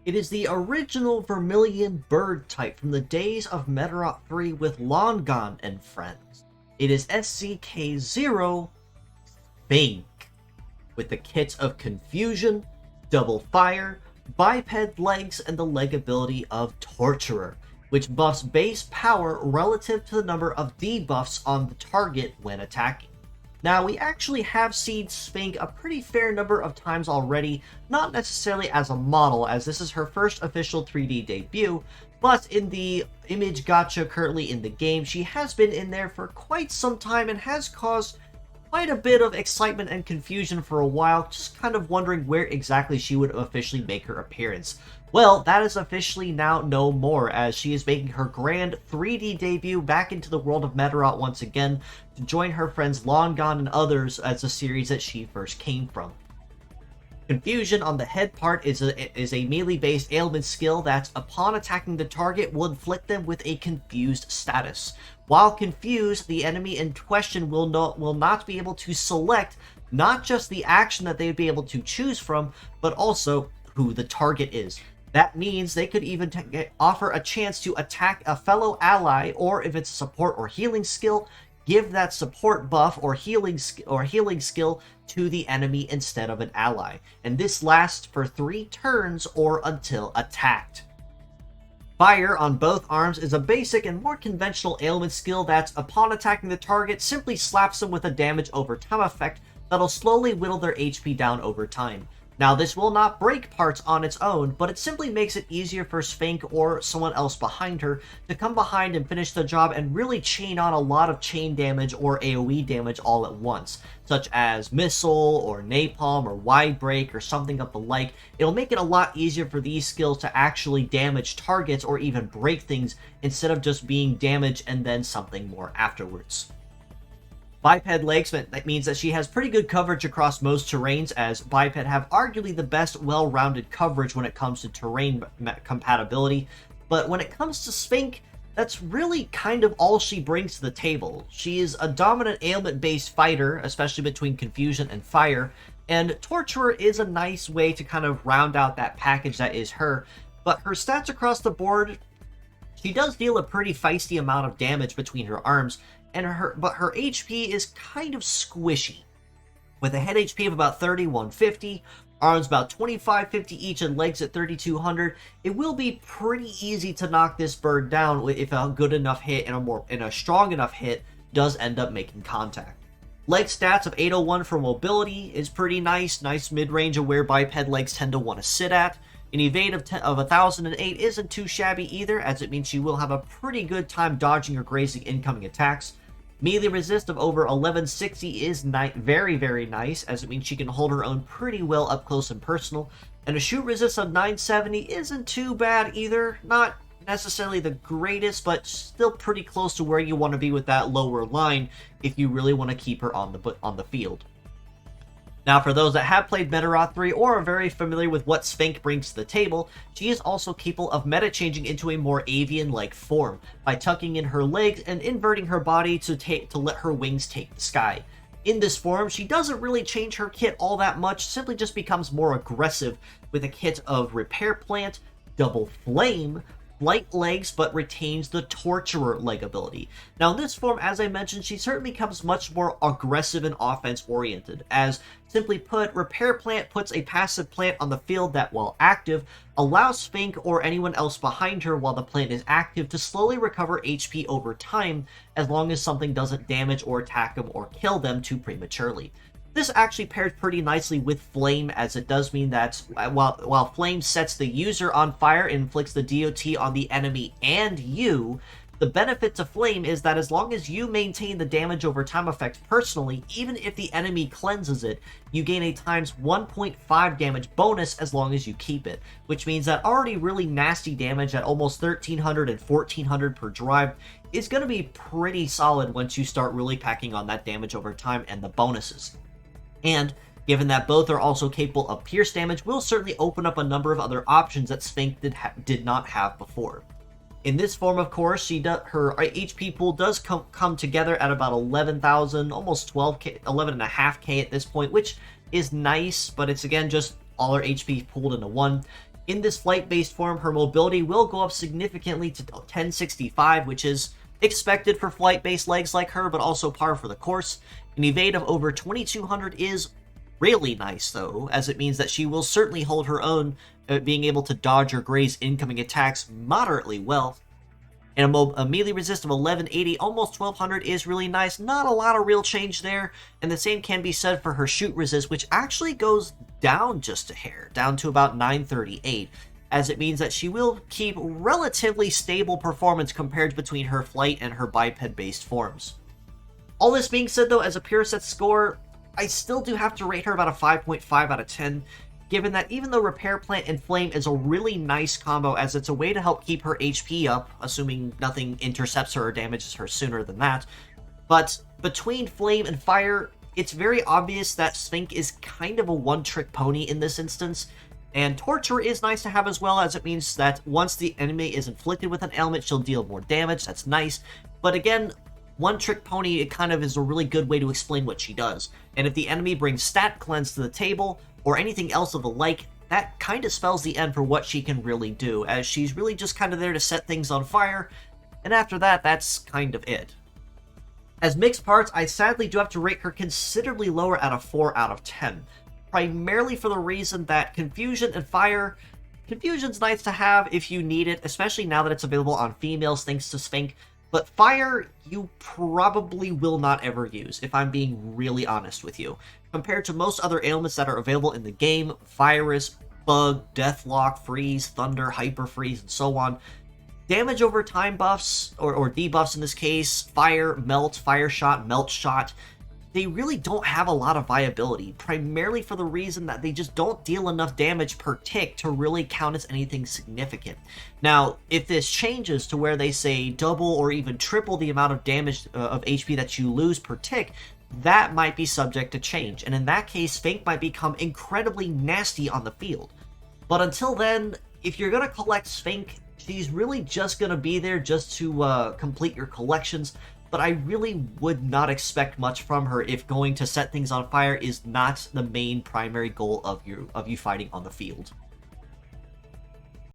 It is the original Vermillion Bird type from the days of Medarot 3 with Longon and friends. It is SZK00 Sphink, with the kits of Confusion, Double Fire, Biped Legs, and the leg ability of Torturer, which buffs base power relative to the number of debuffs on the target when attacking. Now, we actually have seen Sphink a pretty fair number of times already, not necessarily as a model, as this is her first official 3D debut, but in the image gacha currently in the game, she has been in there for quite some time and has caused quite a bit of excitement and confusion for a while, just kind of wondering where exactly she would officially make her appearance. Well, that is officially now no more, as she is making her grand 3D debut back into the world of Medarot once again, to join her friends Longon and others as the series that she first came from. Confusion on the head part is a melee-based ailment skill that, upon attacking the target, will inflict them with a confused status. While confused, the enemy in question will not be able to select not just the action that they would be able to choose from, but also who the target is. That means they could even offer a chance to attack a fellow ally, or if it's a support or healing skill, give that support buff or healing skill to the enemy instead of an ally. And this lasts for 3 turns or until attacked. Fire on both arms is a basic and more conventional ailment skill that, upon attacking the target, simply slaps them with a damage over time effect that'll slowly whittle their HP down over time. Now, this will not break parts on its own, but it simply makes it easier for Sphink or someone else behind her to come behind and finish the job and really chain on a lot of chain damage or AoE damage all at once, such as Missile or Napalm or Wide Break or something of the like. It'll make it a lot easier for these skills to actually damage targets or even break things instead of just being damage and then something more afterwards. Biped Legs, that means that she has pretty good coverage across most terrains, as Biped have arguably the best well-rounded coverage when it comes to terrain compatibility. But when it comes to Sphink, that's really kind of all she brings to the table. She is a dominant ailment-based fighter, especially between Confusion and Fire, and Torturer is a nice way to kind of round out that package that is her. But her stats across the board, she does deal a pretty feisty amount of damage between her arms, but her HP is kind of squishy, with a head HP of about 3150, arms about 2550 each, and legs at 3200. It will be pretty easy to knock this bird down if a good enough hit and a strong enough hit does end up making contact. Leg stats of 801 for mobility is pretty nice mid-range of where biped legs tend to want to sit at. An evade of 1008 isn't too shabby either, as it means she will have a pretty good time dodging or grazing incoming attacks. Melee resist of over 1160 is very, very nice, as it means she can hold her own pretty well up close and personal. And a shoot resist of 970 isn't too bad either. Not necessarily the greatest, but still pretty close to where you want to be with that lower line if you really want to keep her on the field. Now, for those that have played Medarot 3 or are very familiar with what Sphink brings to the table, she is also capable of meta-changing into a more avian-like form by tucking in her legs and inverting her body to let her wings take the sky. In this form, she doesn't really change her kit all that much, simply just becomes more aggressive with a kit of Repair Plant, Double Flame, Flight Legs, but retains the Torturer leg ability. Now, in this form, as I mentioned, she certainly becomes much more aggressive and offense-oriented, as, simply put, Repair Plant puts a passive plant on the field that, while active, allows Sphink or anyone else behind her while the plant is active to slowly recover HP over time, as long as something doesn't damage or attack them or kill them too prematurely. This actually pairs pretty nicely with Flame, as it does mean that while Flame sets the user on fire and inflicts the DOT on the enemy and you, the benefit to Flame is that as long as you maintain the damage over time effect personally, even if the enemy cleanses it, you gain a times 1.5 damage bonus as long as you keep it, which means that already really nasty damage at almost 1300 and 1400 per drive is going to be pretty solid once you start really packing on that damage over time and the bonuses. And given that both are also capable of pierce damage, will certainly open up a number of other options that Sphink did not have before. In this form, of course, her HP pool does come together at about 11,000, almost 12k, 11.5k at this point, which is nice, but it's again just all her HP pooled into one. In this flight-based form, her mobility will go up significantly to 1065, which is expected for flight-based legs like her, but also par for the course. An evade of over 2200 is really nice, though, as it means that she will certainly hold her own, being able to dodge or graze incoming attacks moderately well. And a melee resist of 1180, almost 1200 is really nice. Not a lot of real change there. And the same can be said for her shoot resist, which actually goes down just a hair, down to about 938, as it means that she will keep relatively stable performance compared between her flight and her biped-based forms. All this being said, though, as a pure set score, I still do have to rate her about a 5.5 out of 10. Given that even though Repair Plant and Flame is a really nice combo as it's a way to help keep her HP up, assuming nothing intercepts her or damages her sooner than that, but between Flame and Fire, it's very obvious that Sphink is kind of a one-trick pony in this instance, and Torture is nice to have as well, as it means that once the enemy is inflicted with an ailment, she'll deal more damage. That's nice, but again, one-trick pony, it kind of is a really good way to explain what she does, and if the enemy brings Stat Cleanse to the table, or anything else of the like, that kind of spells the end for what she can really do, as she's really just kind of there to set things on fire, and after that, that's kind of it. As mixed parts, I sadly do have to rate her considerably lower at a 4 out of 10, primarily for the reason that Confusion and Fire, Confusion's nice to have if you need it, especially now that it's available on females thanks to Sphink, but Fire, you probably will not ever use, if I'm being really honest with you. Compared to most other ailments that are available in the game, Virus, Bug, Deathlock, Freeze, Thunder, Hyper Freeze, and so on, damage over time buffs, or debuffs in this case, Fire, Melt, Fire Shot, Melt Shot, they really don't have a lot of viability, primarily for the reason that they just don't deal enough damage per tick to really count as anything significant. Now, if this changes to where they say double or even triple the amount of damage of HP that you lose per tick, that might be subject to change, and in that case, Sphink might become incredibly nasty on the field. But until then, if you're going to collect Sphink, she's really just going to be there just to complete your collections, but I really would not expect much from her if going to set things on fire is not the main primary goal of you fighting on the field.